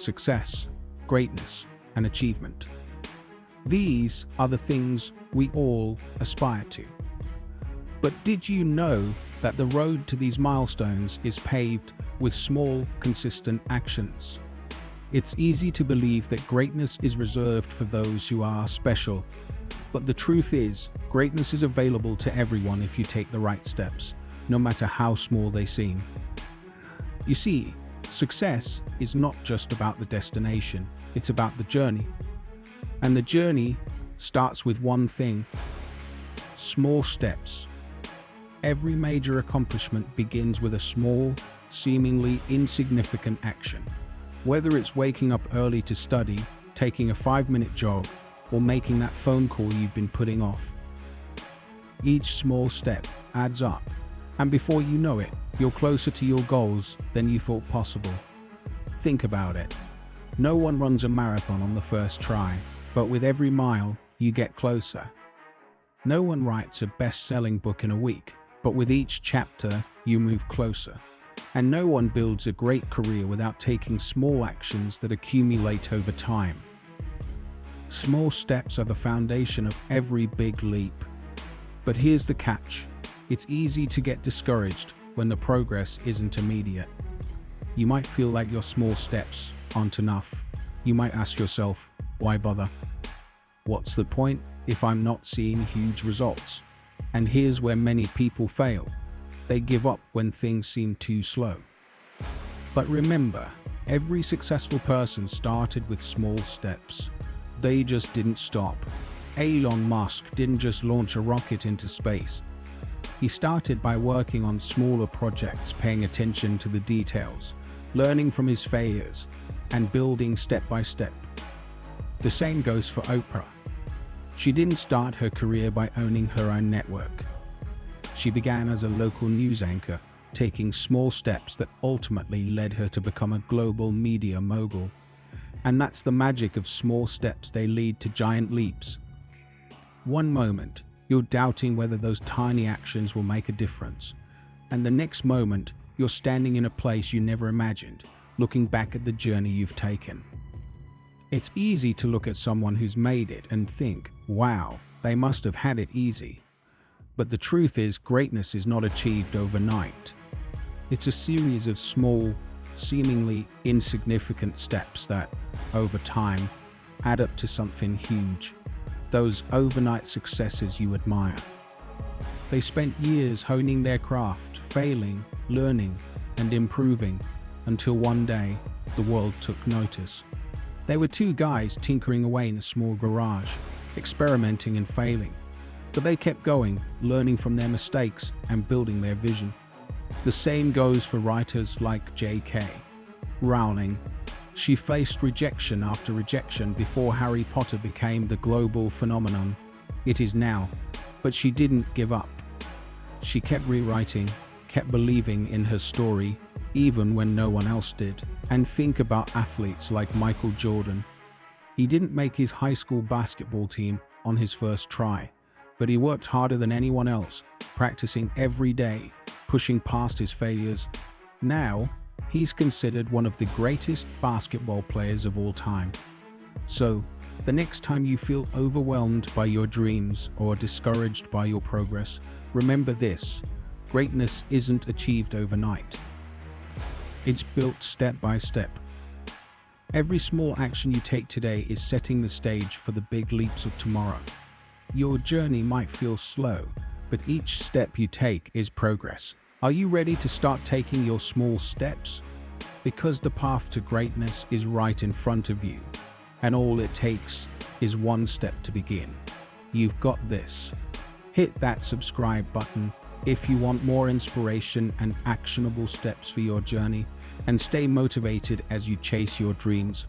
success, greatness, and achievement. These are the things we all aspire to. But did you know that the road to these milestones is paved with small, consistent actions? It's easy to believe that greatness is reserved for those who are special, but the truth is, greatness is available to everyone if you take the right steps, no matter how small they seem. You see, success is not just about the destination, it's about the journey. And the journey starts with one thing: small steps. Every major accomplishment begins with a small, seemingly insignificant action. Whether it's waking up early to study, taking a 5-minute jog, or making that phone call you've been putting off. Each small step adds up, and before you know it, you're closer to your goals than you thought possible. Think about it. No one runs a marathon on the first try, but with every mile, you get closer. No one writes a best-selling book in a week, but with each chapter, you move closer. And no one builds a great career without taking small actions that accumulate over time. Small steps are the foundation of every big leap. But here's the catch: it's easy to get discouraged when the progress isn't immediate. You might feel like your small steps aren't enough. You might ask yourself, why bother? What's the point if I'm not seeing huge results? And here's where many people fail. They give up when things seem too slow. But remember, every successful person started with small steps. They just didn't stop. Elon Musk didn't just launch a rocket into space. He started by working on smaller projects, paying attention to the details, learning from his failures, and building step by step. The same goes for Oprah. She didn't start her career by owning her own network. She began as a local news anchor, taking small steps that ultimately led her to become a global media mogul. And that's the magic of small steps. They lead to giant leaps. One moment, you're doubting whether those tiny actions will make a difference. And the next moment, you're standing in a place you never imagined, looking back at the journey you've taken. It's easy to look at someone who's made it and think, wow, they must have had it easy. But the truth is, greatness is not achieved overnight. It's a series of small, seemingly insignificant steps that, over time, add up to something huge. Those overnight successes you admire. They spent years honing their craft, failing, learning, and improving, until one day, the world took notice. They were two guys tinkering away in a small garage, experimenting and failing. But they kept going, learning from their mistakes and building their vision. The same goes for writers like J.K. Rowling. She faced rejection after rejection before Harry Potter became the global phenomenon it is now. But she didn't give up. She kept rewriting, kept believing in her story, even when no one else did. And think about athletes like Michael Jordan. He didn't make his high school basketball team on his first try. But he worked harder than anyone else, practicing every day, pushing past his failures. Now, he's considered one of the greatest basketball players of all time. So, the next time you feel overwhelmed by your dreams or discouraged by your progress, remember this: greatness isn't achieved overnight. It's built step by step. Every small action you take today is setting the stage for the big leaps of tomorrow. Your journey might feel slow, but each step you take is progress. Are you ready to start taking your small steps? Because the path to greatness is right in front of you, and all it takes is one step to begin. You've got this. Hit that subscribe button if you want more inspiration and actionable steps for your journey, and stay motivated as you chase your dreams.